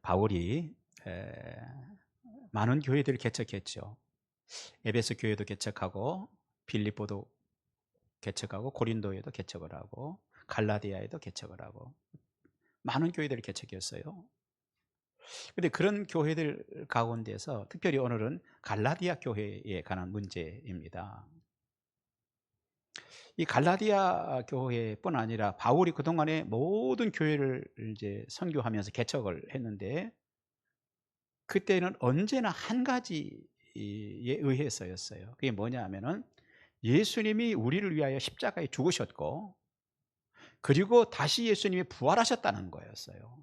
바울이 많은 교회들을 개척했죠. 에베소 교회도 개척하고 빌립보도 개척하고 고린도에도 개척을 하고 갈라디아에도 개척을 하고 많은 교회들을 개척했어요. 그런데 그런 교회들 가운데서 특별히 오늘은 갈라디아 교회에 관한 문제입니다. 이 갈라디아 교회뿐 아니라 바울이 그동안에 모든 교회를 이제 선교하면서 개척을 했는데 그때는 언제나 한 가지에 의해서였어요. 그게 뭐냐 하면은 예수님이 우리를 위하여 십자가에 죽으셨고 그리고 다시 예수님이 부활하셨다는 거였어요.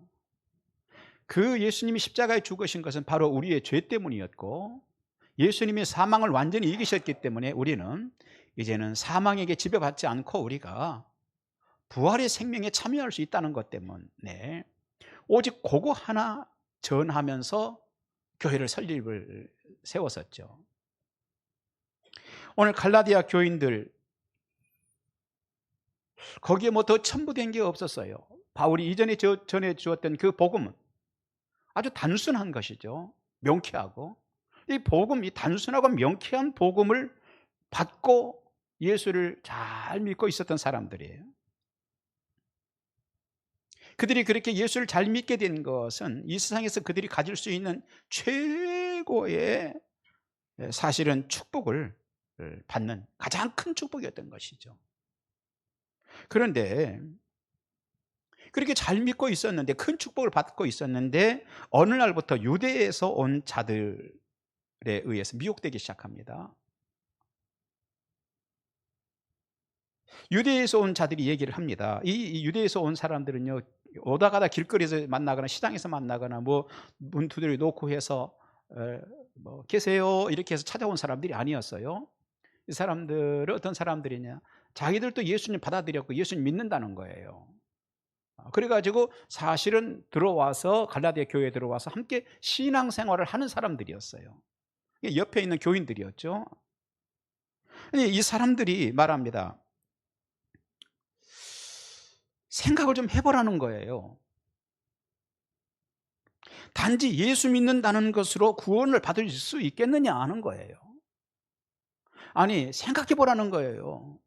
그 예수님이 십자가에 죽으신 것은 바로 우리의 죄 때문이었고 예수님이 사망을 완전히 이기셨기 때문에 우리는 이제는 사망에게 지배받지 않고 우리가 부활의 생명에 참여할 수 있다는 것 때문에 오직 그거 하나 전하면서 교회를 설립을 세웠었죠. 오늘 갈라디아 교인들 거기에 뭐 더 첨부된 게 없었어요. 바울이 이전에 전해 주었던 그 복음은 아주 단순한 것이죠. 명쾌하고 이 복음, 이 단순하고 명쾌한 복음을 받고 예수를 잘 믿고 있었던 사람들이에요. 그들이 그렇게 예수를 잘 믿게 된 것은 이 세상에서 그들이 가질 수 있는 최고의 사실은 축복을 받는 가장 큰 축복이었던 것이죠. 그런데 그렇게 잘 믿고 있었는데 큰 축복을 받고 있었는데 어느 날부터 유대에서 온 자들에 의해서 미혹되기 시작합니다. 유대에서 온 자들이 얘기를 합니다. 이 유대에서 온 사람들은요, 오다 가다 길거리에서 만나거나 시장에서 만나거나 뭐 문 두드려 놓고 해서 뭐 계세요 이렇게 해서 찾아온 사람들이 아니었어요. 이 사람들은 어떤 사람들이냐, 자기들도 예수님 받아들였고 예수님 믿는다는 거예요. 그래가지고 사실은 들어와서 갈라디아 교회에 들어와서 함께 신앙생활을 하는 사람들이었어요. 옆에 있는 교인들이었죠. 이 사람들이 말합니다. 생각을 좀 해보라는 거예요. 단지 예수 믿는다는 것으로 구원을 받을 수 있겠느냐 하는 거예요. 아니, 생각해보라는 거예요.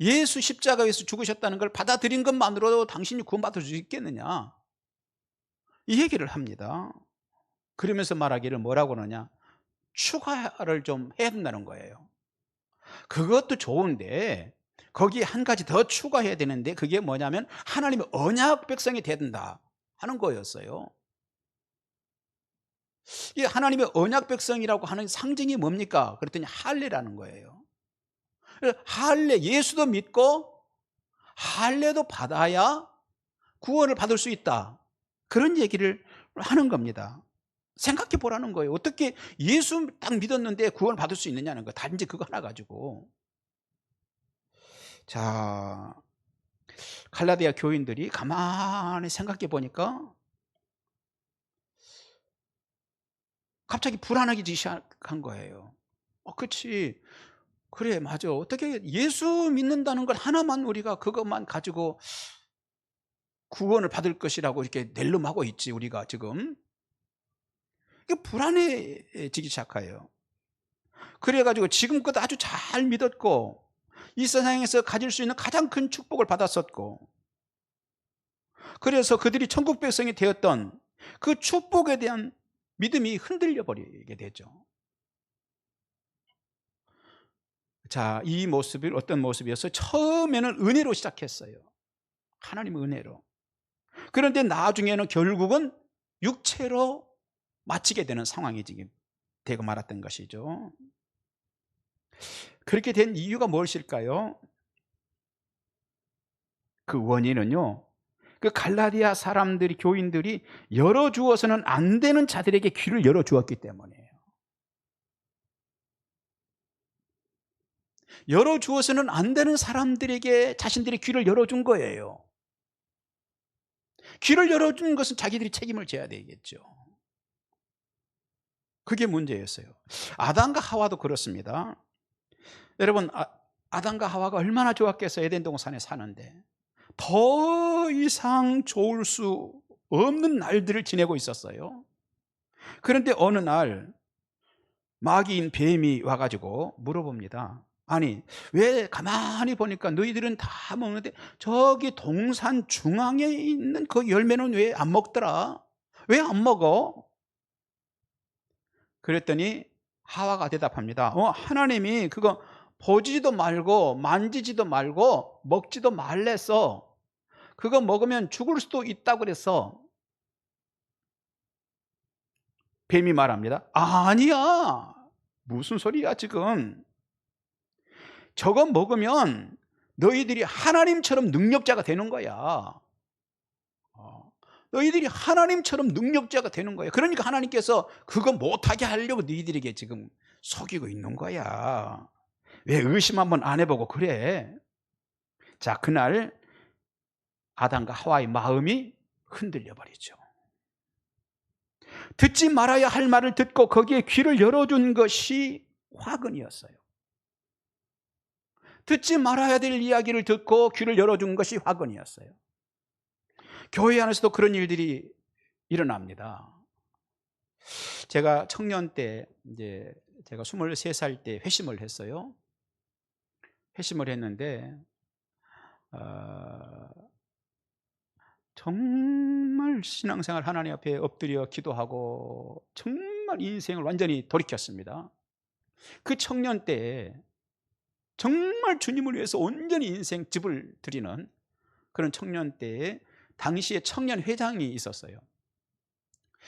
예수 십자가에서 죽으셨다는 걸 받아들인 것만으로도 당신이 구원받을 수 있겠느냐, 이 얘기를 합니다. 그러면서 말하기를 뭐라고 하느냐, 추가를 좀 해야 된다는 거예요. 그것도 좋은데 거기에 한 가지 더 추가해야 되는데 그게 뭐냐면 하나님의 언약 백성이 돼야 된다 하는 거였어요. 이 하나님의 언약 백성이라고 하는 상징이 뭡니까? 그랬더니 할례라는 거예요. 할례, 예수도 믿고 할례도 받아야 구원을 받을 수 있다, 그런 얘기를 하는 겁니다. 생각해 보라는 거예요. 어떻게 예수 딱 믿었는데 구원을 받을 수 있느냐는 거, 단지 그거 하나 가지고. 자, 갈라디아 교인들이 가만히 생각해 보니까 갑자기 불안하기 시작한 거예요. 그치, 그래, 맞아. 어떻게 예수 믿는다는 걸 하나만 우리가 그것만 가지고 구원을 받을 것이라고 이렇게 낼름하고 있지 우리가 지금. 이게 불안해지기 시작해요. 그래가지고 지금껏 아주 잘 믿었고 이 세상에서 가질 수 있는 가장 큰 축복을 받았었고 그래서 그들이 천국 백성이 되었던 그 축복에 대한 믿음이 흔들려 버리게 되죠. 자, 이 모습이 어떤 모습이었어요? 처음에는 은혜로 시작했어요. 하나님의 은혜로. 그런데 나중에는 결국은 육체로 마치게 되는 상황이 되고 말았던 것이죠. 그렇게 된 이유가 무엇일까요? 그 원인은요, 그 갈라디아 사람들이, 교인들이 열어주어서는 안 되는 자들에게 귀를 열어주었기 때문이에요. 열어주어서는 안 되는 사람들에게 자신들이 귀를 열어준 거예요. 귀를 열어준 것은 자기들이 책임을 져야 되겠죠. 그게 문제였어요. 아담과 하와도 그렇습니다. 여러분, 아담과 하와가 얼마나 좋았겠어요. 에덴 동산에 사는데 더 이상 좋을 수 없는 날들을 지내고 있었어요. 그런데 어느 날 마귀인 뱀이 와가지고 물어봅니다. 아니, 왜 가만히 보니까 너희들은 다 먹는데 저기 동산 중앙에 있는 그 열매는 왜 안 먹더라? 왜 안 먹어? 그랬더니 하와가 대답합니다. 하나님이 그거 보지도 말고 만지지도 말고 먹지도 말랬어. 그거 먹으면 죽을 수도 있다고 그랬어. 뱀이 말합니다. 아니야. 무슨 소리야 지금. 저거 먹으면 너희들이 하나님처럼 능력자가 되는 거야. 너희들이 하나님처럼 능력자가 되는 거야. 그러니까 하나님께서 그거 못하게 하려고 너희들에게 지금 속이고 있는 거야. 왜 의심 한번 안 해보고 그래? 자, 그날 아담과 하와의 마음이 흔들려 버리죠. 듣지 말아야 할 말을 듣고 거기에 귀를 열어준 것이 화근이었어요. 듣지 말아야 될 이야기를 듣고 귀를 열어준 것이 화근이었어요. 교회 안에서도 그런 일들이 일어납니다. 제가 청년 때 이제 제가 23살 때 회심을 했어요. 회심을 했는데 정말 신앙생활 하나님 앞에 엎드려 기도하고 정말 인생을 완전히 돌이켰습니다. 그 청년 때 정말 주님을 위해서 온전히 인생 집을 드리는 그런 청년 때에 당시에 청년 회장이 있었어요.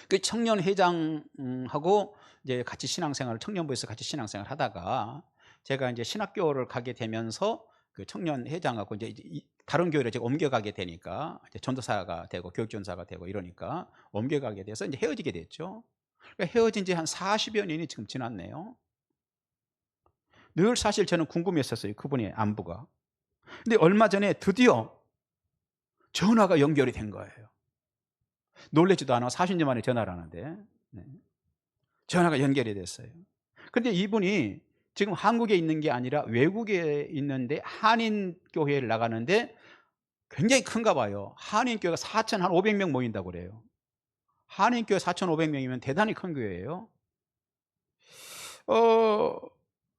그 청년 회장하고 이제 같이 신앙생활을 청년부에서 같이 신앙생활을 하다가 제가 이제 신학교를 가게 되면서 그 청년 회장하고 이제 다른 교회를 제가 옮겨가게 되니까 이제 전도사가 되고 교육전사가 되고 이러니까 옮겨가게 돼서 이제 헤어지게 됐죠. 그러니까 헤어진 지 한 40여 년이 지금 지났네요. 늘 사실 저는 궁금했었어요. 그분의 안부가. 근데 얼마 전에 드디어 전화가 연결이 된 거예요. 놀라지도 않아 40년 만에 전화를 하는데 전화가 연결이 됐어요. 그런데 이분이 지금 한국에 있는 게 아니라 외국에 있는데 한인교회를 나가는데 굉장히 큰가 봐요. 한인교회가 4,500명 모인다고 그래요. 한인교회 4,500명이면 대단히 큰 교회예요.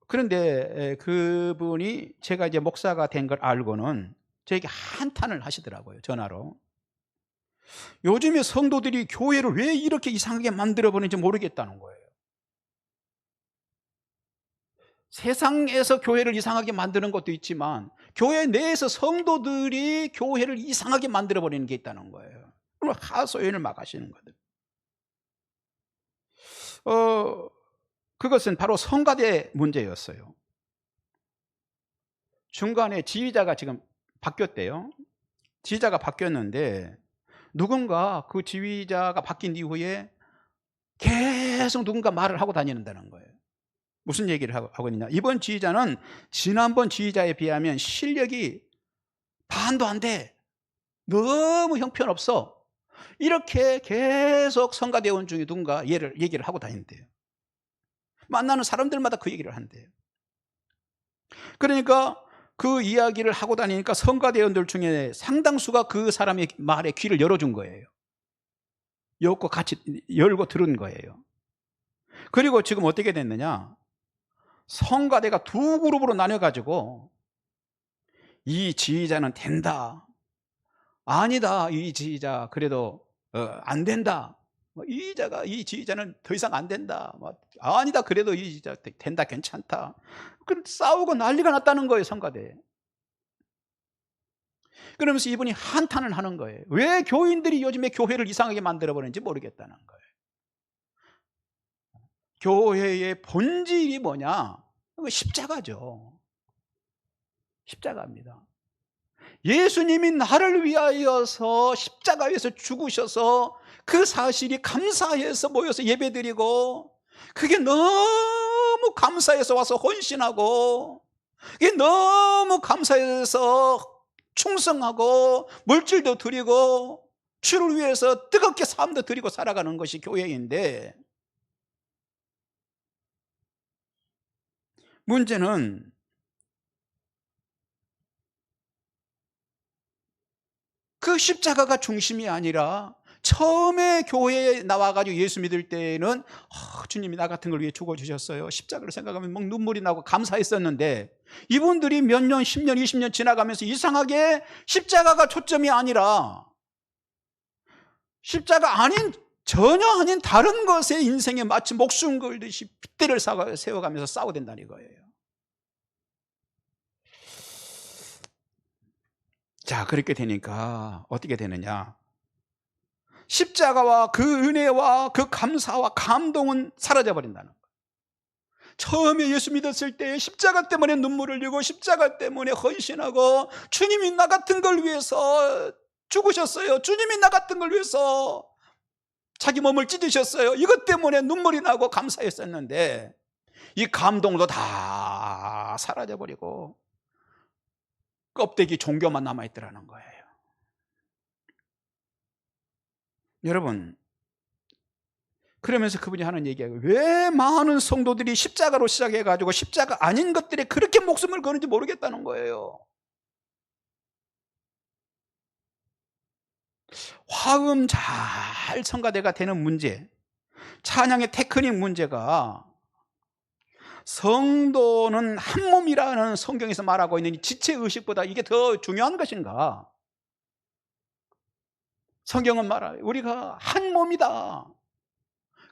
그런데 그분이 제가 이제 목사가 된 걸 알고는 저에게 한탄을 하시더라고요. 전화로. 요즘에 성도들이 교회를 왜 이렇게 이상하게 만들어버리는지 모르겠다는 거예요. 세상에서 교회를 이상하게 만드는 것도 있지만 교회 내에서 성도들이 교회를 이상하게 만들어버리는 게 있다는 거예요. 그럼 하소연을 막 하시는 거들. 그것은 바로 성가대 문제였어요. 중간에 지휘자가 지금 바뀌었대요. 지휘자가 바뀌었는데 누군가 그 지휘자가 바뀐 이후에 계속 누군가 말을 하고 다니는다는 거예요. 무슨 얘기를 하고 있느냐. 이번 지휘자는 지난번 지휘자에 비하면 실력이 반도 안 돼. 너무 형편없어. 이렇게 계속 성가대원 중에 누군가 얘기를 하고 다닌대요. 만나는 사람들마다 그 얘기를 한대요. 그러니까 그 이야기를 하고 다니니까 성가대원들 중에 상당수가 그 사람의 말에 귀를 열어준 거예요. 열고 들은 거예요. 그리고 지금 어떻게 됐느냐. 성가대가 두 그룹으로 나뉘어가지고 이 지휘자는 된다. 아니다. 이 지휘자 그래도 안 된다. 이 지휘자는 더 이상 안 된다. 아니다. 그래도 이 지휘자 된다. 괜찮다. 싸우고 난리가 났다는 거예요. 성가대에. 그러면서 이분이 한탄을 하는 거예요. 왜 교인들이 요즘에 교회를 이상하게 만들어버리는지 모르겠다는 거예요. 교회의 본질이 뭐냐? 십자가죠. 십자가입니다. 예수님이 나를 위하여서 십자가에서 죽으셔서 그 사실이 감사해서 모여서 예배드리고 그게 너무 감사해서 와서 헌신하고 그게 너무 감사해서 충성하고 물질도 드리고 주를 위해서 뜨겁게 삶도 드리고 살아가는 것이 교회인데 문제는 그 십자가가 중심이 아니라 처음에 교회에 나와가지고 예수 믿을 때는 주님이 나 같은 걸 위해 죽어주셨어요. 십자가를 생각하면 막 눈물이 나고 감사했었는데, 이분들이 몇 년, 10년, 20년 지나가면서 이상하게 십자가가 초점이 아니라 십자가 아닌, 전혀 아닌 다른 것에 인생에 마치 목숨 걸듯이 핏대를 세워가면서 싸워댄다는 거예요. 자, 그렇게 되니까 어떻게 되느냐? 십자가와 그 은혜와 그 감사와 감동은 사라져 버린다는 거예요. 처음에 예수 믿었을 때 십자가 때문에 눈물을 흘리고 십자가 때문에 헌신하고, 주님이 나 같은 걸 위해서 죽으셨어요. 주님이 나 같은 걸 위해서 자기 몸을 찢으셨어요. 이것 때문에 눈물이 나고 감사했었는데, 이 감동도 다 사라져 버리고 껍데기 종교만 남아있더라는 거예요. 여러분, 그러면서 그분이 하는 얘기가, 왜 많은 성도들이 십자가로 시작해가지고 십자가 아닌 것들에 그렇게 목숨을 거는지 모르겠다는 거예요. 화음 잘 성가대가 되는 문제, 찬양의 테크닉 문제가, 성도는 한 몸이라는 성경에서 말하고 있는 이 지체의식보다 이게 더 중요한 것인가? 성경은 말해요. 우리가 한 몸이다.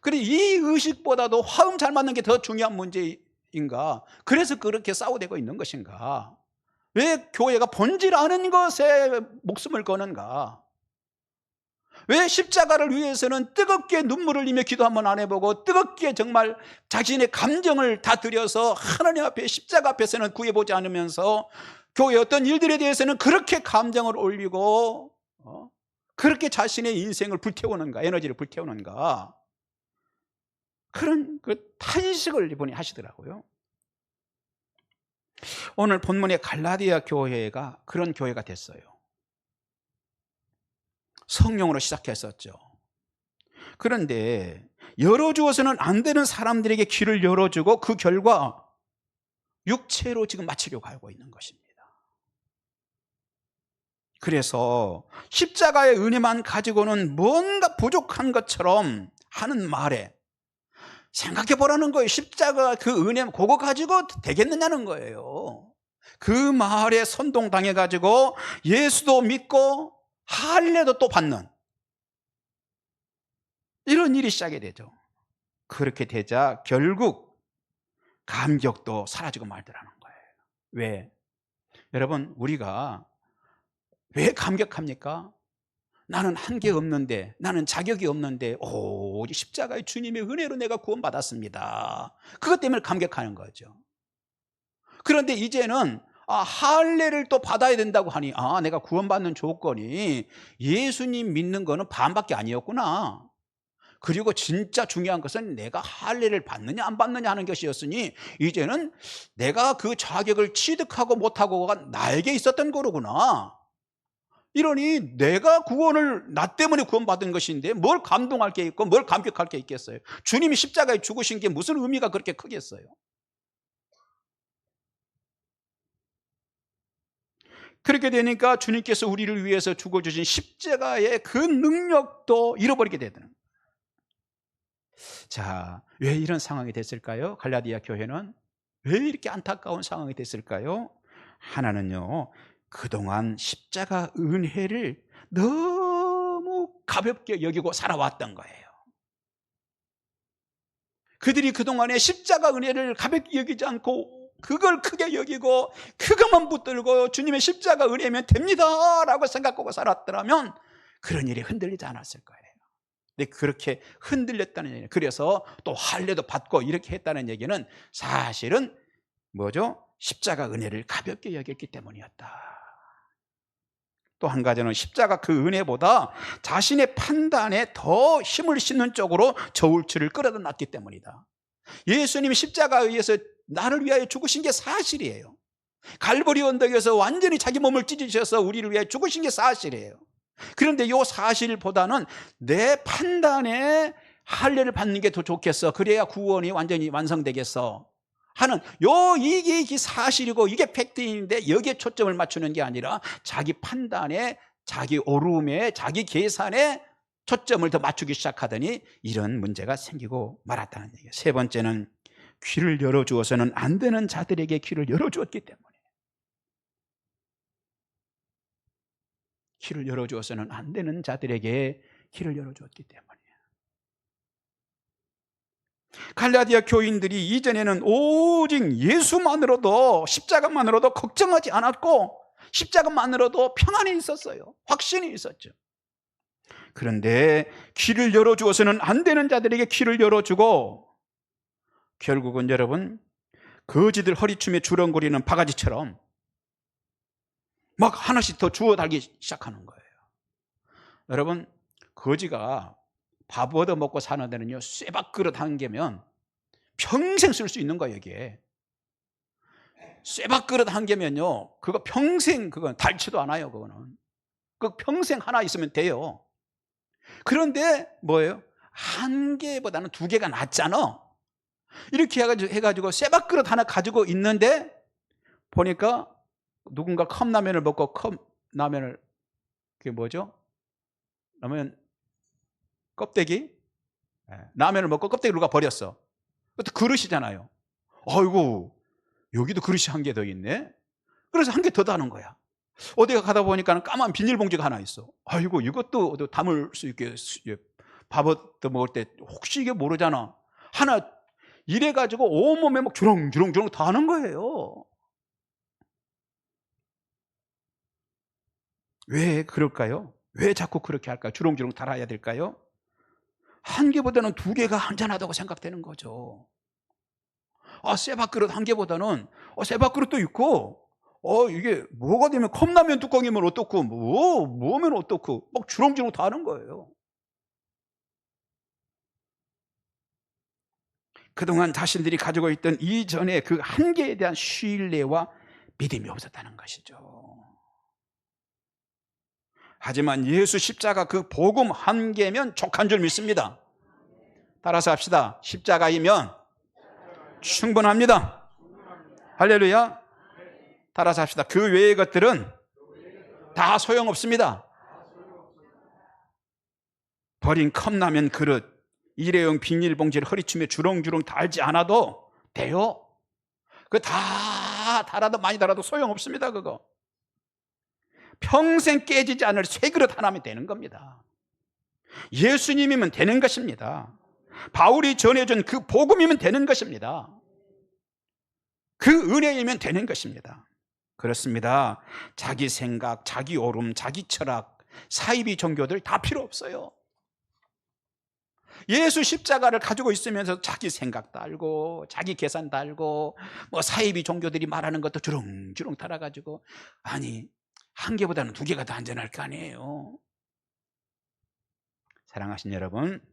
그래, 이 의식보다도 화음 잘 맞는 게 더 중요한 문제인가? 그래서 그렇게 싸우되고 있는 것인가? 왜 교회가 본질 아는 것에 목숨을 거는가? 왜 십자가를 위해서는 뜨겁게 눈물을 흘리며 기도 한번 안 해보고, 뜨겁게 정말 자신의 감정을 다 들여서 하나님 앞에 십자가 앞에서는 구해보지 않으면서 교회 어떤 일들에 대해서는 그렇게 감정을 올리고 그렇게 자신의 인생을 불태우는가, 에너지를 불태우는가? 그런 그 탄식을 이분이 하시더라고요. 오늘 본문의 갈라디아 교회가 그런 교회가 됐어요. 성령으로 시작했었죠. 그런데 열어주어서는 안 되는 사람들에게 길을 열어주고, 그 결과 육체로 지금 마치려고 하고 있는 것입니다. 그래서 십자가의 은혜만 가지고는 뭔가 부족한 것처럼 하는 말에 생각해 보라는 거예요. 십자가 그 은혜 그거 가지고 되겠느냐는 거예요. 그 말에 선동당해 가지고 예수도 믿고 할례도 또 받는 이런 일이 시작이 되죠. 그렇게 되자 결국 감격도 사라지고 말더라는 거예요. 왜? 여러분, 우리가 왜 감격합니까? 나는 한계 없는데, 나는 자격이 없는데, 오직 십자가의 주님의 은혜로 내가 구원받았습니다. 그것 때문에 감격하는 거죠. 그런데 이제는 할례를 또 받아야 된다고 하니, 내가 구원받는 조건이 예수님 믿는 거는 반밖에 아니었구나. 그리고 진짜 중요한 것은 내가 할례를 받느냐 안 받느냐 하는 것이었으니, 이제는 내가 그 자격을 취득하고 못하고가 나에게 있었던 거로구나. 이러니 내가 구원을, 나 때문에 구원받은 것인데 뭘 감동할 게 있고 뭘 감격할 게 있겠어요? 주님이 십자가에 죽으신 게 무슨 의미가 그렇게 크겠어요? 그렇게 되니까 주님께서 우리를 위해서 죽어주신 십자가의 그 능력도 잃어버리게 되는 거예요. 자, 왜 이런 상황이 됐을까요? 갈라디아 교회는 왜 이렇게 안타까운 상황이 됐을까요? 하나는요, 그동안 십자가 은혜를 너무 가볍게 여기고 살아왔던 거예요. 그들이 그동안에 십자가 은혜를 가볍게 여기지 않고 그걸 크게 여기고 그것만 붙들고 주님의 십자가 은혜면 됩니다 라고 생각하고 살았더라면 그런 일이 흔들리지 않았을 거예요. 근데 그렇게 흔들렸다는 얘기예요. 그래서 또 할례도 받고 이렇게 했다는 얘기는 사실은 뭐죠? 십자가 은혜를 가볍게 여겼기 때문이었다. 또 한 가지는 십자가 그 은혜보다 자신의 판단에 더 힘을 싣는 쪽으로 저울추를 끌어다 놨기 때문이다. 예수님이 십자가에 의해서 나를 위하여 죽으신 게 사실이에요. 갈보리 언덕에서 완전히 자기 몸을 찢으셔서 우리를 위하여 죽으신 게 사실이에요. 그런데 이 사실보다는 내 판단에 할례를 받는 게 더 좋겠어, 그래야 구원이 완전히 완성되겠어 하는 이게 사실이고 이게 팩트인데, 여기에 초점을 맞추는 게 아니라 자기 판단에, 자기 오름에, 자기 계산에 초점을 더 맞추기 시작하더니 이런 문제가 생기고 말았다는 얘기예요. 세 번째는 귀를 열어주어서는 안 되는 자들에게 귀를 열어주었기 때문에, 귀를 열어주어서는 안 되는 자들에게 귀를 열어주었기 때문에. 갈라디아 교인들이 이전에는 오직 예수만으로도, 십자가만으로도 걱정하지 않았고 십자가만으로도 평안이 있었어요. 확신이 있었죠. 그런데 귀를 열어주어서는 안 되는 자들에게 귀를 열어주고 결국은 여러분 거지들 허리춤에 주렁거리는 바가지처럼 막 하나씩 더 주워 달기 시작하는 거예요. 여러분, 거지가 밥 얻어 먹고 사는 데는요, 쇠밥 그릇 한 개면 평생 쓸 수 있는 거예요. 여기에 쇠밥 그릇 한 개면요, 그거 평생, 그건 닳지도 않아요. 그거는 그 평생 하나 있으면 돼요. 그런데 뭐예요? 한 개보다는 두 개가 낫잖아. 이렇게 해가지고 쇠밥 그릇 하나 가지고 있는데 보니까 누군가 컵라면을 먹고, 컵라면을, 그게 뭐죠? 라면 껍데기? 라면을 먹고 껍데기를 누가 버렸어. 그것도 그릇이잖아요. 아이고, 여기도 그릇이 한 개 더 있네. 그래서 한 개 더 다는 거야. 어디가 가다 보니까 까만 비닐봉지가 하나 있어. 아이고, 이것도 담을 수 있게, 밥 얻어 먹을 때 혹시 이게 모르잖아. 하나 이래가지고 온몸에 막 주렁주렁 다 하는 거예요. 왜 그럴까요? 왜 자꾸 그렇게 할까요? 주렁주렁 달아야 될까요? 한 개보다는 두 개가 안전하다고 생각되는 거죠. 쇠밥 그릇 한 개보다는 쇠밥 그릇도 있고, 이게 뭐가 되면 컵라면 뚜껑이면 어떻고, 뭐면 어떻고, 막 주렁주렁 다 하는 거예요. 그동안 자신들이 가지고 있던 이전의 그 한계에 대한 신뢰와 믿음이 없었다는 것이죠. 하지만 예수 십자가 그 복음 한 개면 족한 줄 믿습니다. 따라서 합시다. 십자가이면 충분합니다. 할렐루야. 따라서 합시다. 그 외의 것들은 다 소용없습니다. 버린 컵라면 그릇, 일회용 비닐봉지를 허리춤에 주렁주렁 달지 않아도 돼요. 그거 다 달아도 많이 달아도 소용없습니다. 그거 평생 깨지지 않을 새 그릇 하나면 되는 겁니다. 예수님이면 되는 것입니다. 바울이 전해준 그 복음이면 되는 것입니다. 그 은혜이면 되는 것입니다. 그렇습니다. 자기 생각, 자기 오름, 자기 철학, 사이비 종교들 다 필요 없어요. 예수 십자가를 가지고 있으면서 자기 생각 달고 자기 계산 달고 뭐 사이비 종교들이 말하는 것도 주렁주렁 달아가지고, 아니 한 개보다는 두 개가 더 안전할 거 아니에요. 사랑하신 여러분,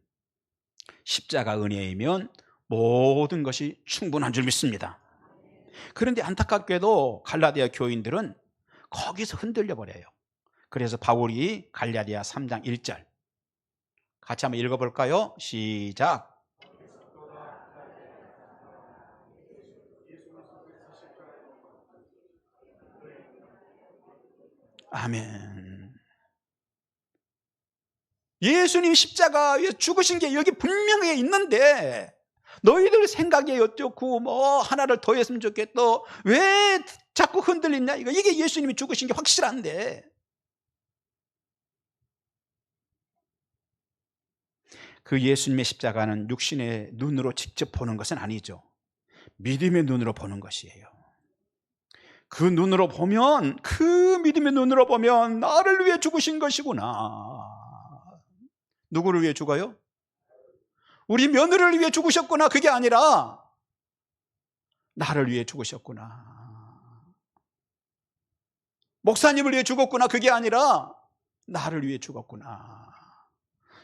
십자가 은혜이면 모든 것이 충분한 줄 믿습니다. 그런데 안타깝게도 갈라디아 교인들은 거기서 흔들려 버려요. 그래서 바울이 갈라디아 3장 1절 같이 한번 읽어볼까요? 시작. 아멘. 예수님 십자가에 죽으신 게 여기 분명히 있는데 너희들 생각이 어쩌고 뭐 하나를 더 했으면 좋겠다, 왜 자꾸 흔들리냐, 이게 예수님이 죽으신 게 확실한데. 그 예수님의 십자가는 육신의 눈으로 직접 보는 것은 아니죠. 믿음의 눈으로 보는 것이에요. 그 눈으로 보면, 그 믿음의 눈으로 보면 나를 위해 죽으신 것이구나. 누구를 위해 죽어요? 우리 며느리를 위해 죽으셨구나. 그게 아니라 나를 위해 죽으셨구나. 목사님을 위해 죽었구나. 그게 아니라 나를 위해 죽었구나.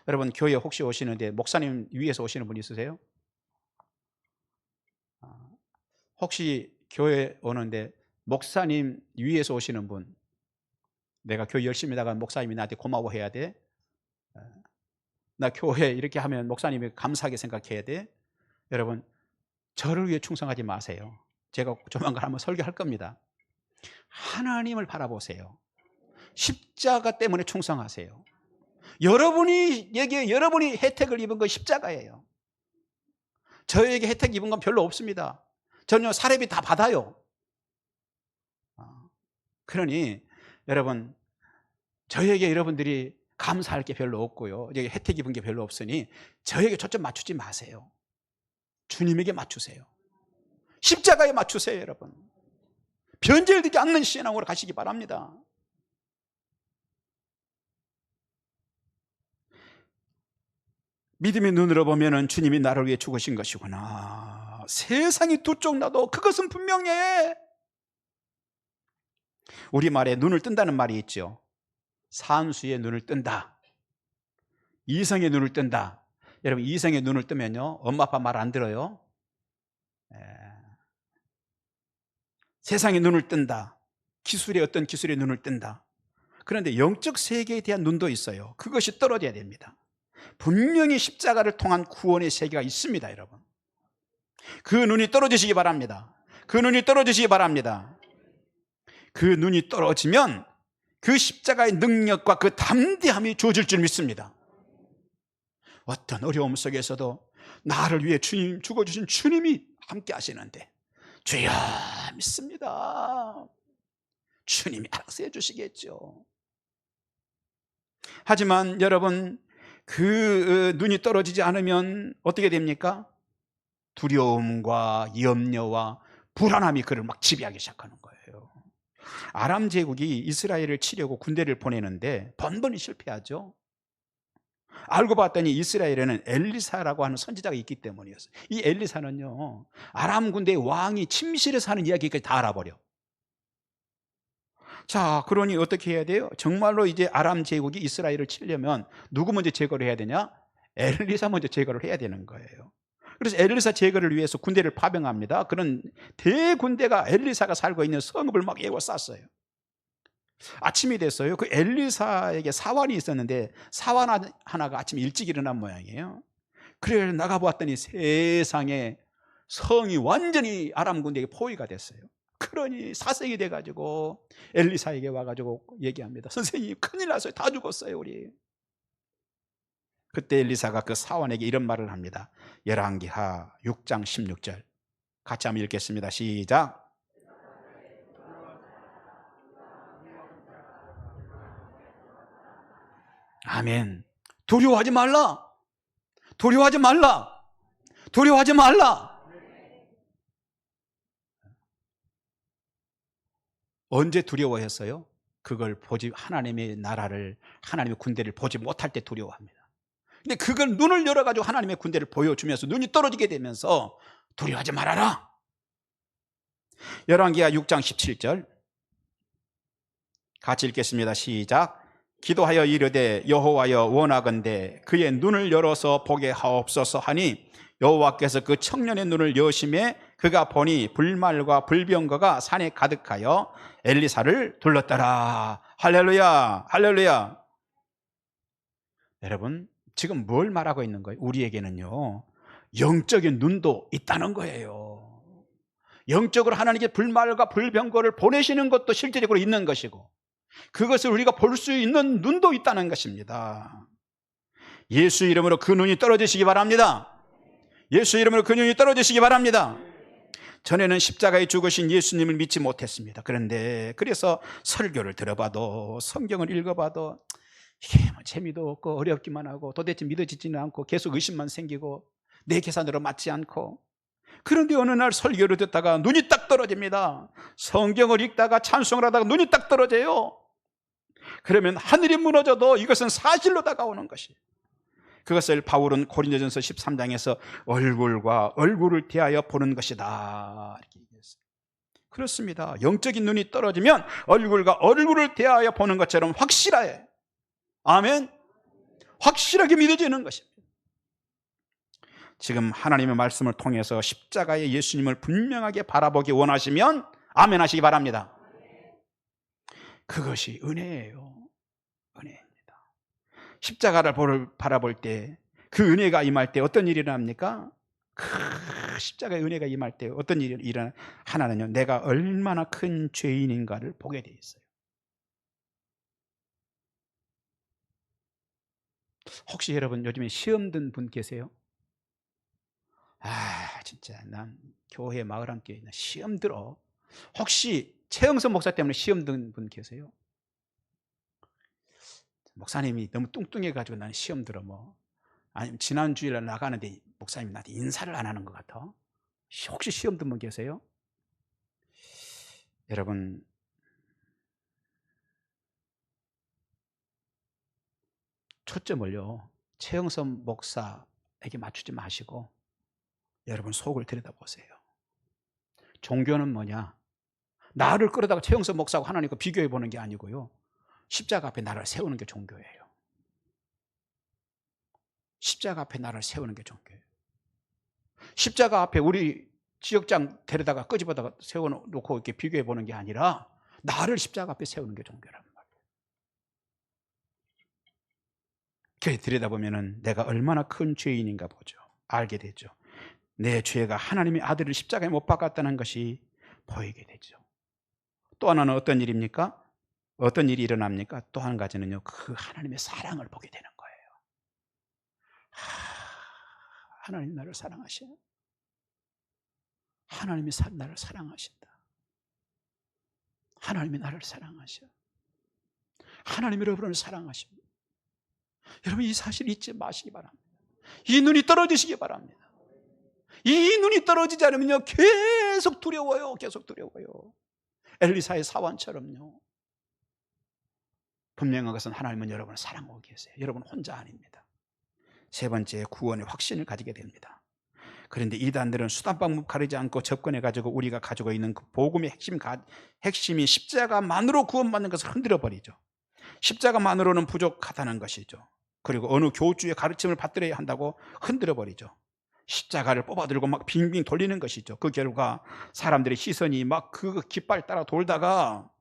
여러분, 교회 혹시 오시는데 목사님 위해서 오시는 분 있으세요? 혹시 교회 오는데 목사님 위해서 오시는 분, 내가 교회 열심히 나가면 목사님이 나한테 고마워해야 돼? 나 교회 이렇게 하면 목사님이 감사하게 생각해야 돼? 여러분, 저를 위해 충성하지 마세요. 제가 조만간 한번 설교할 겁니다. 하나님을 바라보세요. 십자가 때문에 충성하세요. 여러분이 혜택을 입은 건 십자가예요. 저에게 혜택 입은 건 별로 없습니다. 저는요, 사례비 다 받아요. 그러니 여러분, 저에게 여러분들이 감사할 게 별로 없고요, 여기 혜택 입은 게 별로 없으니 저에게 초점 맞추지 마세요. 주님에게 맞추세요. 십자가에 맞추세요. 여러분, 변절되지 않는 신앙으로 가시기 바랍니다. 믿음의 눈으로 보면은 주님이 나를 위해 죽으신 것이구나, 세상이 두 쪽 나도 그것은 분명해. 우리말에 눈을 뜬다는 말이 있죠. 산수의 눈을 뜬다, 이성의 눈을 뜬다. 여러분, 이성의 눈을 뜨면요, 엄마 아빠 말 안 들어요. 세상의 눈을 뜬다, 기술의 어떤 기술의 눈을 뜬다. 그런데 영적 세계에 대한 눈도 있어요. 그것이 떨어져야 됩니다. 분명히 십자가를 통한 구원의 세계가 있습니다. 여러분, 그 눈이 떨어지시기 바랍니다. 그 눈이 떨어지시기 바랍니다. 그 눈이 떨어지면 그 십자가의 능력과 그 담대함이 주어질 줄 믿습니다. 어떤 어려움 속에서도 나를 위해 주님 죽어주신 주님이 함께 하시는데, 주여 믿습니다. 주님이 알아서 해주시겠죠. 하지만 여러분, 그 눈이 떨어지지 않으면 어떻게 됩니까? 두려움과 염려와 불안함이 그를 막 지배하기 시작하는 거예요. 아람 제국이 이스라엘을 치려고 군대를 보내는데 번번이 실패하죠. 알고 봤더니 이스라엘에는 엘리사라고 하는 선지자가 있기 때문이었어요. 이 엘리사는요, 아람 군대의 왕이 침실에서 하는 이야기까지 다 알아버려. 자, 그러니 어떻게 해야 돼요? 정말로 이제 아람 제국이 이스라엘을 치려면 누구 먼저 제거를 해야 되냐? 엘리사 먼저 제거를 해야 되는 거예요. 그래서 엘리사 제거를 위해서 군대를 파병합니다. 그런 대군대가 엘리사가 살고 있는 성읍을 막 에워쌌어요. 아침이 됐어요. 그 엘리사에게 사환이 있었는데 사환 하나가 아침 일찍 일어난 모양이에요. 그래 나가보았더니 세상에 성이 완전히 아람 군대에게 포위가 됐어요. 그러니 사색이 돼가지고 엘리사에게 와가지고 얘기합니다. 선생님, 큰일 났어요. 다 죽었어요 우리. 그때 엘리사가 그 사환에게 이런 말을 합니다. 열왕기하 6장 16절 같이 한번 읽겠습니다. 시작. 아멘. 두려워하지 말라. 두려워하지 말라. 두려워하지 말라. 언제 두려워했어요? 그걸 보지, 하나님의 나라를, 하나님의 군대를 보지 못할 때 두려워합니다. 근데 그걸 눈을 열어가지고 하나님의 군대를 보여주면서 눈이 떨어지게 되면서 두려워하지 말아라. 열왕기하 6장 17절 같이 읽겠습니다. 시작. 기도하여 이르되 여호와여 원하건대 그의 눈을 열어서 보게 하옵소서 하니 여호와께서 그 청년의 눈을 여심해 그가 보니 불말과 불병거가 산에 가득하여 엘리사를 둘렀더라. 할렐루야, 할렐루야. 여러분, 지금 뭘 말하고 있는 거예요? 우리에게는요, 영적인 눈도 있다는 거예요. 영적으로 하나님께 불말과 불병거를 보내시는 것도 실제적으로 있는 것이고, 그것을 우리가 볼 수 있는 눈도 있다는 것입니다. 예수 이름으로 그 눈이 떨어지시기 바랍니다. 예수 이름으로 그 눈이 떨어지시기 바랍니다. 전에는 십자가에 죽으신 예수님을 믿지 못했습니다. 그런데 그래서 설교를 들어봐도 성경을 읽어봐도 이게 뭐 재미도 없고 어렵기만 하고 도대체 믿어지지는 않고 계속 의심만 생기고 내 계산으로 맞지 않고, 그런데 어느 날 설교를 듣다가 눈이 딱 떨어집니다. 성경을 읽다가 찬송을 하다가 눈이 딱 떨어져요. 그러면 하늘이 무너져도 이것은 사실로 다가오는 것이에요. 그것을 바울은 고린도전서 13장에서 얼굴과 얼굴을 대하여 보는 것이다 이렇게 얘기했어요. 그렇습니다. 영적인 눈이 떨어지면 얼굴과 얼굴을 대하여 보는 것처럼 확실해. 아멘. 확실하게 믿어지는 것입니다. 지금 하나님의 말씀을 통해서 십자가의 예수님을 분명하게 바라보기 원하시면 아멘 하시기 바랍니다. 그것이 은혜예요. 은혜입니다. 십자가를 바라볼 때 그 은혜가 임할 때 어떤 일이 일어납니까? 그 십자가의 은혜가 임할 때 어떤 일이 일어나? 하나는요, 내가 얼마나 큰 죄인인가를 보게 돼 있어요. 혹시 여러분 요즘에 시험 든 분 계세요? 진짜 난 교회 마을함교회 있는 시험 들어. 혹시 최영선 목사 때문에 시험 든 분 계세요? 목사님이 너무 뚱뚱해 가지고 나는 시험 들어 뭐. 아니면 지난 주일에 나가는데 목사님이 나한테 인사를 안 하는 것 같아. 혹시 시험 든 분 계세요? 여러분, 초점을요 최영선 목사에게 맞추지 마시고 여러분 속을 들여다보세요. 종교는 뭐냐? 나를 끌어다가 최영선 목사하고 하나님과 비교해 보는 게 아니고요, 십자가 앞에 나를 세우는 게 종교예요. 십자가 앞에 나를 세우는 게 종교예요. 십자가 앞에 우리 지역장 데려다가 끄집어다가 세워놓고 이렇게 비교해 보는 게 아니라 나를 십자가 앞에 세우는 게 종교란 말이에요. 그래 들여다보면 내가 얼마나 큰 죄인인가 보죠. 알게 되죠. 내 죄가 하나님의 아들을 십자가에 못 박았다는 것이 보이게 되죠. 또 하나는 어떤 일입니까? 어떤 일이 일어납니까? 또 한 가지는요, 그 하나님의 사랑을 보게 되는 거예요. 하나님 나를 사랑하셔. 하나님이 나를 사랑하신다. 하나님이 나를 사랑하셔. 하나님이 여러분을 사랑하십니다. 여러분 이 사실 잊지 마시기 바랍니다. 이 눈이 떨어지시기 바랍니다. 이 눈이 떨어지지 않으면요 계속 두려워요. 계속 두려워요. 엘리사의 사환처럼요. 분명한 것은 하나님은 여러분을 사랑하고 계세요. 여러분 혼자 아닙니다. 세 번째, 구원의 확신을 가지게 됩니다. 그런데 이단들은 수단 방법 가리지 않고 접근해가지고 우리가 가지고 있는 그 복음의 핵심이 십자가만으로 구원받는 것을 흔들어버리죠. 십자가만으로는 부족하다는 것이죠. 그리고 어느 교주의 가르침을 받들어야 한다고 흔들어버리죠. 십자가를 뽑아들고 막 빙빙 돌리는 것이죠. 그 결과 사람들의 시선이 막 그 깃발 따라 돌다가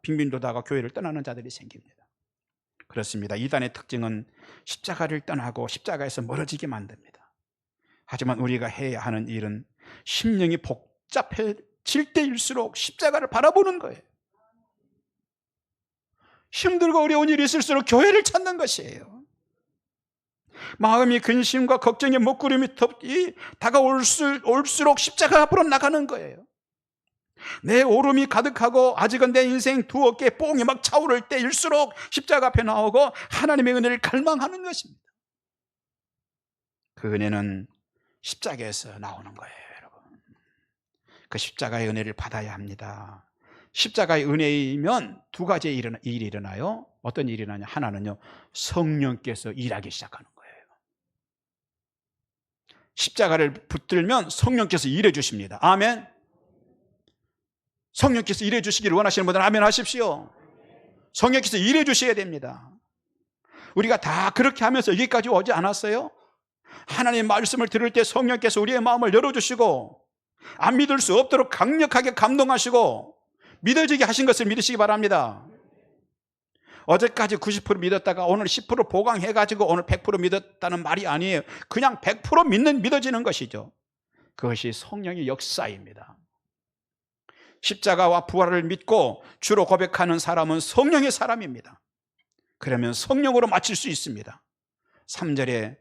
빙빙 돌다가 교회를 떠나는 자들이 생깁니다. 그렇습니다. 이단의 특징은 십자가를 떠나고 십자가에서 멀어지게 만듭니다. 하지만 우리가 해야 하는 일은 심령이 복잡해질 때일수록 십자가를 바라보는 거예요. 힘들고 어려운 일이 있을수록 교회를 찾는 것이에요. 마음이 근심과 걱정의 먹구름이 다가올수록 십자가 앞으로 나가는 거예요. 내 오름이 가득하고 아직은 내 인생 두 어깨에 뽕이 막 차오를 때일수록 십자가 앞에 나오고 하나님의 은혜를 갈망하는 것입니다. 그 은혜는 십자가에서 나오는 거예요, 여러분. 그 십자가의 은혜를 받아야 합니다. 십자가의 은혜이면 두 가지의 일이 일어나요. 어떤 일이 일어나냐? 하나는요, 성령께서 일하기 시작하는 거예요. 십자가를 붙들면 성령께서 일해 주십니다. 아멘. 성령께서 일해 주시기를 원하시는 분들은 아멘 하십시오. 성령께서 일해 주셔야 됩니다. 우리가 다 그렇게 하면서 여기까지 오지 않았어요? 하나님의 말씀을 들을 때 성령께서 우리의 마음을 열어주시고 안 믿을 수 없도록 강력하게 감동하시고 믿어지게 하신 것을 믿으시기 바랍니다. 어제까지 90% 믿었다가 오늘 10% 보강해가지고 오늘 100% 믿었다는 말이 아니에요. 그냥 100% 믿어지는 것이죠. 그것이 성령의 역사입니다. 십자가와 부활을 믿고 주로 고백하는 사람은 성령의 사람입니다. 그러면 성령으로 마칠 수 있습니다. 3절에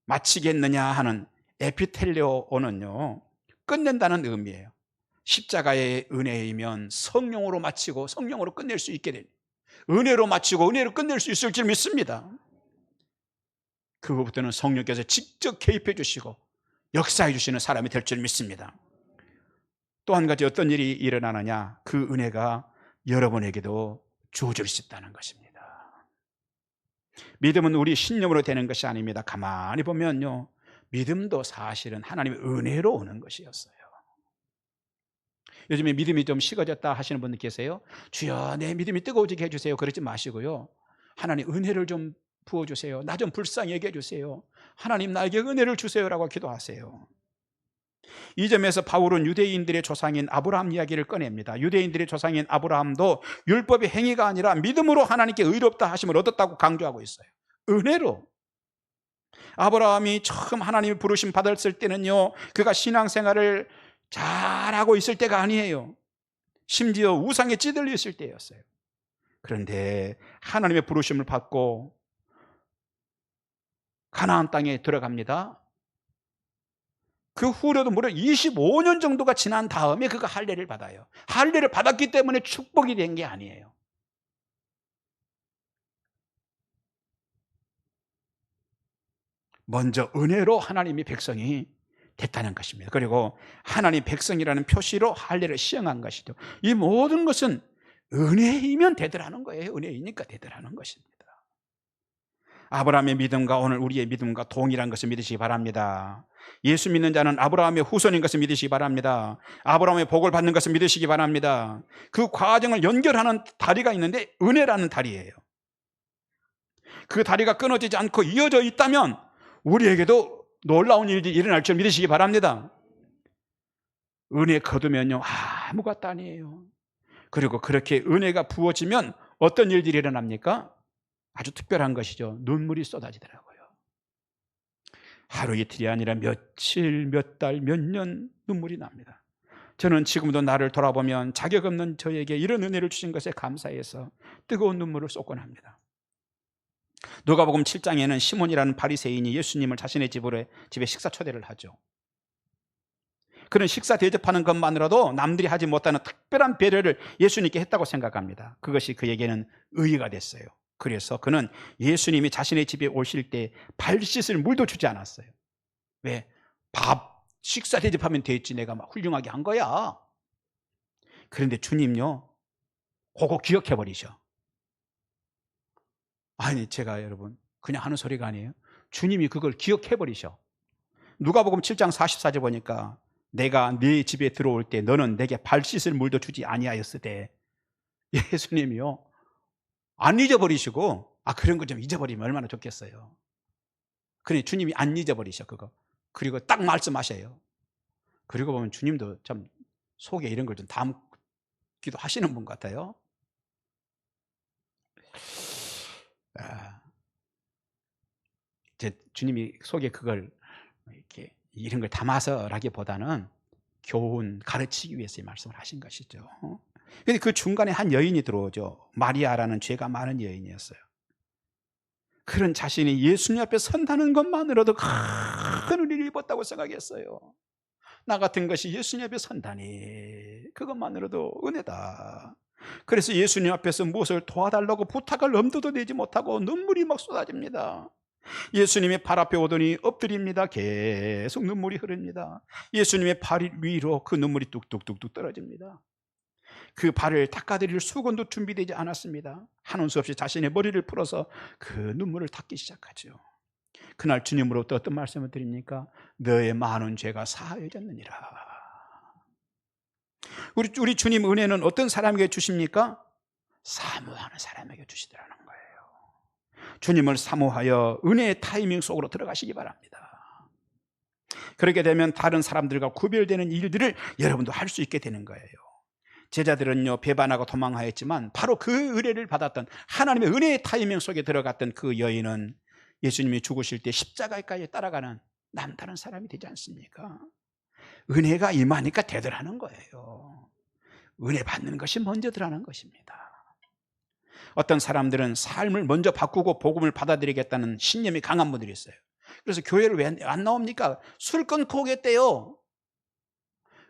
마치겠느냐 하는 에피텔레오는요, 끝낸다는 의미예요. 십자가의 은혜이면 성령으로 마치고 성령으로 끝낼 수 있게 됩니다. 은혜로 마치고 은혜로 끝낼 수 있을 줄 믿습니다. 그것부터는 성령께서 직접 개입해 주시고 역사해 주시는 사람이 될 줄 믿습니다. 또 한 가지 어떤 일이 일어나느냐? 그 은혜가 여러분에게도 주어질 수 있다는 것입니다. 믿음은 우리 신념으로 되는 것이 아닙니다. 가만히 보면요, 믿음도 사실은 하나님의 은혜로 오는 것이었어요. 요즘에 믿음이 좀 식어졌다 하시는 분들 계세요. 주여 내 믿음이 뜨거워지게 해주세요. 그러지 마시고요, 하나님 은혜를 좀 부어주세요. 나 좀 불쌍하게 해주세요. 하나님 나에게 은혜를 주세요라고 기도하세요. 이 점에서 바울은 유대인들의 조상인 아브라함 이야기를 꺼냅니다. 유대인들의 조상인 아브라함도 율법의 행위가 아니라 믿음으로 하나님께 의롭다 하심을 얻었다고 강조하고 있어요. 은혜로. 아브라함이 처음 하나님의 부르심 받았을 때는요, 그가 신앙생활을 잘하고 있을 때가 아니에요. 심지어 우상에 찌들려 있을 때였어요. 그런데 하나님의 부르심을 받고 가나안 땅에 들어갑니다. 그 후로도 무려 25년 정도가 지난 다음에 그가 할례를 받아요. 할례를 받았기 때문에 축복이 된 게 아니에요. 먼저 은혜로 하나님의 백성이 됐다는 것입니다. 그리고 하나님 백성이라는 표시로 할례를 시행한 것이죠. 이 모든 것은 은혜이면 되더라는 거예요. 은혜이니까 되더라는 것입니다. 아브라함의 믿음과 오늘 우리의 믿음과 동일한 것을 믿으시기 바랍니다. 예수 믿는 자는 아브라함의 후손인 것을 믿으시기 바랍니다. 아브라함의 복을 받는 것을 믿으시기 바랍니다. 그 과정을 연결하는 다리가 있는데 은혜라는 다리예요. 그 다리가 끊어지지 않고 이어져 있다면 우리에게도 놀라운 일이 일어날 줄 믿으시기 바랍니다. 은혜 거두면요 아무것도 아니에요. 그리고 그렇게 은혜가 부어지면 어떤 일들이 일어납니까? 아주 특별한 것이죠. 눈물이 쏟아지더라고요. 하루 이틀이 아니라 며칠, 몇 달, 몇 년 눈물이 납니다. 저는 지금도 나를 돌아보면 자격 없는 저에게 이런 은혜를 주신 것에 감사해서 뜨거운 눈물을 쏟곤 합니다. 누가복음 7장에는 시몬이라는 바리새인이 예수님을 자신의 집에 식사 초대를 하죠. 그런 식사 대접하는 것만으로도 남들이 하지 못하는 특별한 배려를 예수님께 했다고 생각합니다. 그것이 그에게는 의의가 됐어요. 그래서 그는 예수님이 자신의 집에 오실 때 발 씻을 물도 주지 않았어요. 왜? 식사 대접하면 됐지, 내가 막 훌륭하게 한 거야. 그런데 주님요 그거 기억해버리셔. 아니, 제가 여러분 그냥 하는 소리가 아니에요. 주님이 그걸 기억해버리셔. 누가복음 7장 44절 보니까 내가 네 집에 들어올 때 너는 내게 발 씻을 물도 주지 아니하였으되, 예수님이요 안 잊어버리시고, 그런 거 좀 잊어버리면 얼마나 좋겠어요. 그러니 주님이 안 잊어버리셔 그거. 그리고 딱 말씀하셔요. 그리고 보면 주님도 참 속에 이런 걸 좀 담기도 하시는 분 같아요. 이제 주님이 속에 그걸 이렇게 이런 걸 담아서라기보다는 교훈, 가르치기 위해서 이 말씀을 하신 것이죠. 그런데 그 중간에 한 여인이 들어오죠. 마리아라는 죄가 많은 여인이었어요. 그런 자신이 예수님 앞에 선다는 것만으로도 큰 은혜를 입었다고 생각했어요. 나 같은 것이 예수님 앞에 선다니 그것만으로도 은혜다. 그래서 예수님 앞에서 무엇을 도와달라고 부탁을 엄두도 내지 못하고 눈물이 막 쏟아집니다. 예수님의 발 앞에 오더니 엎드립니다. 계속 눈물이 흐릅니다. 예수님의 발 위로 그 눈물이 뚝뚝뚝뚝 떨어집니다. 그 발을 닦아드릴 수건도 준비되지 않았습니다. 한온 수 없이 자신의 머리를 풀어서 그 눈물을 닦기 시작하죠. 그날 주님으로부터 어떤 말씀을 드립니까? 너의 많은 죄가 사하여졌느니라. 우리 주님 은혜는 어떤 사람에게 주십니까? 사모하는 사람에게 주시더라는 거예요. 주님을 사모하여 은혜의 타이밍 속으로 들어가시기 바랍니다. 그렇게 되면 다른 사람들과 구별되는 일들을 여러분도 할 수 있게 되는 거예요. 제자들은요 배반하고 도망하였지만 바로 그 은혜를 받았던 하나님의 은혜의 타이밍 속에 들어갔던 그 여인은 예수님이 죽으실 때 십자가까지 따라가는 남다른 사람이 되지 않습니까? 은혜가 임하니까 되더라는 거예요. 은혜 받는 것이 먼저더라는 것입니다. 어떤 사람들은 삶을 먼저 바꾸고 복음을 받아들이겠다는 신념이 강한 분들이 있어요. 그래서 교회를 왜 안 나옵니까? 술 끊고 오겠대요.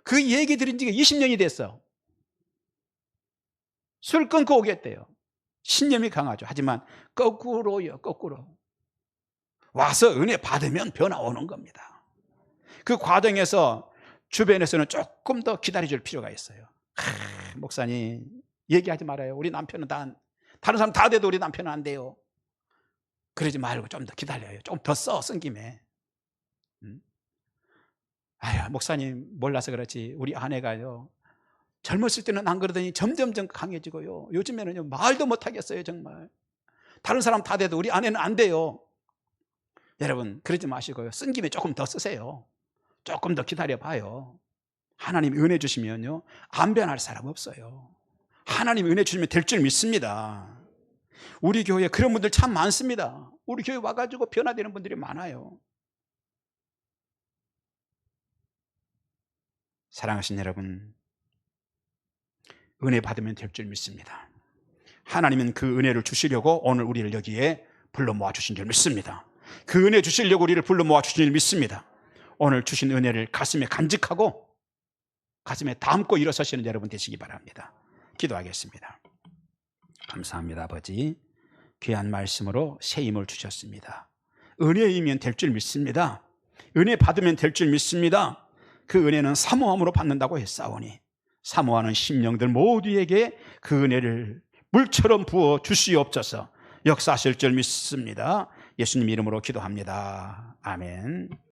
그 얘기 들은 지가 20년이 됐어. 술 끊고 오겠대요. 신념이 강하죠. 하지만 거꾸로요, 거꾸로. 와서 은혜 받으면 변화 오는 겁니다. 그 과정에서 주변에서는 조금 더 기다려줄 필요가 있어요. 목사님 얘기하지 말아요. 우리 남편은 다른 사람 다 돼도 우리 남편은 안 돼요. 그러지 말고 좀 더 기다려요. 좀 더 쓴 김에. 아유, 목사님 몰라서 그렇지 우리 아내가요 젊었을 때는 안 그러더니 점점 강해지고요. 요즘에는요 말도 못하겠어요. 정말 다른 사람 다 돼도 우리 아내는 안 돼요. 여러분 그러지 마시고요. 쓴 김에 조금 더 쓰세요. 조금 더 기다려봐요. 하나님이 은혜 주시면요 안 변할 사람 없어요. 하나님이 은혜 주시면 될 줄 믿습니다. 우리 교회에 그런 분들 참 많습니다. 우리 교회 와가지고 변화되는 분들이 많아요. 사랑하신 여러분, 은혜 받으면 될 줄 믿습니다. 하나님은 그 은혜를 주시려고 오늘 우리를 여기에 불러 모아주신 줄 믿습니다. 그 은혜 주시려고 우리를 불러 모아 주신 줄 믿습니다. 오늘 주신 은혜를 가슴에 간직하고 가슴에 담고 일어서시는 여러분 되시기 바랍니다. 기도하겠습니다. 감사합니다. 아버지, 귀한 말씀으로 새 힘을 주셨습니다. 은혜이면 될 줄 믿습니다. 은혜 받으면 될 줄 믿습니다. 그 은혜는 사모함으로 받는다고 했사오니 사모하는 심령들 모두에게 그 은혜를 물처럼 부어 주시옵소서. 역사하실 줄 믿습니다. 예수님 이름으로 기도합니다. 아멘.